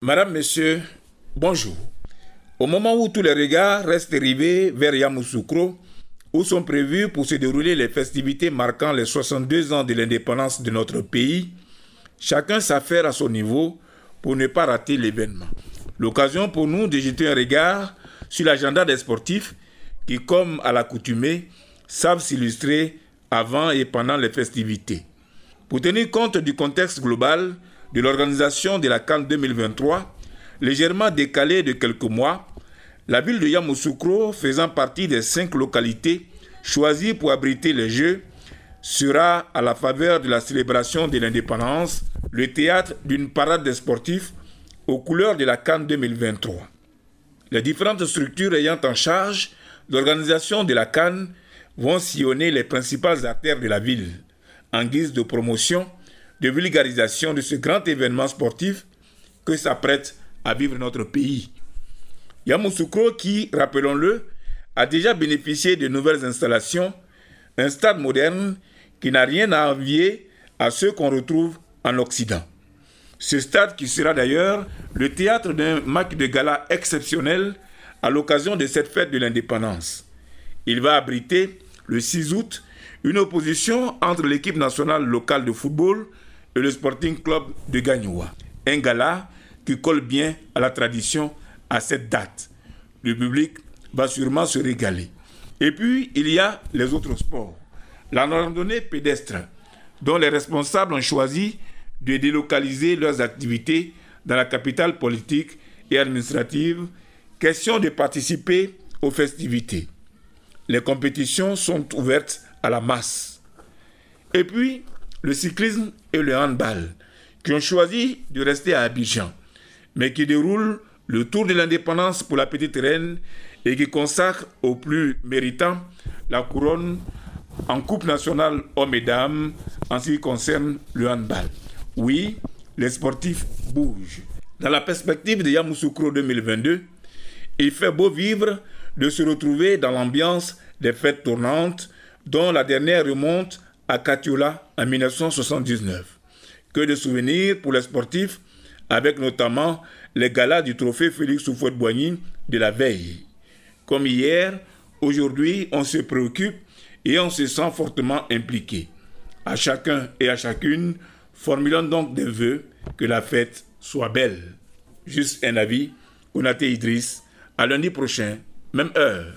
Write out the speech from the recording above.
Madame, Monsieur, bonjour. Au moment où tous les regards restent rivés vers Yamoussoukro, où sont prévues pour se dérouler les festivités marquant les 62 ans de l'indépendance de notre pays, chacun s'affaire à son niveau pour ne pas rater l'événement. L'occasion pour nous de jeter un regard sur l'agenda des sportifs qui, comme à l'accoutumée, savent s'illustrer avant et pendant les festivités. Pour tenir compte du contexte global de l'organisation de la CAN 2023, légèrement décalée de quelques mois, la ville de Yamoussoukro, faisant partie des 5 localités choisies pour abriter les Jeux, sera, à la faveur de la célébration de l'indépendance, le théâtre d'une parade des sportifs aux couleurs de la CAN 2023. Les différentes structures ayant en charge l'organisation de la CAN vont sillonner les principales artères de la ville, en guise de promotion, de vulgarisation de ce grand événement sportif que s'apprête à vivre notre pays. Yamoussoukro qui, rappelons-le, a déjà bénéficié de nouvelles installations, un stade moderne qui n'a rien à envier à ceux qu'on retrouve en Occident. Ce stade qui sera d'ailleurs le théâtre d'un match de gala exceptionnel à l'occasion de cette fête de l'indépendance. Il va abriter, le 6 août, une opposition entre l'équipe nationale locale de football et le Sporting Club de Gagnoua. Un gala qui colle bien à la tradition à cette date. Le public va sûrement se régaler. Et puis, il y a les autres sports. La randonnée pédestre, dont les responsables ont choisi de délocaliser leurs activités dans la capitale politique et administrative, question de participer aux festivités. Les compétitions sont ouvertes à la masse. Et puis, le cyclisme et le handball, qui ont choisi de rester à Abidjan, mais qui déroulent le Tour de l'indépendance pour la petite reine et qui consacrent aux plus méritants la couronne en Coupe nationale hommes et dames en ce qui concerne le handball. Oui, les sportifs bougent. Dans la perspective de Yamoussoukro 2022, il fait beau vivre de se retrouver dans l'ambiance des fêtes tournantes dont la dernière remonte à Katiola en 1979. Que de souvenirs pour les sportifs, avec notamment les galas du trophée Félix Houphouët-Boigny de la veille. Comme hier, aujourd'hui, on se préoccupe et on se sent fortement impliqué. À chacun et à chacune, formulons donc des vœux que la fête soit belle. Juste un avis, Konaté Idriss, à lundi prochain, même heure.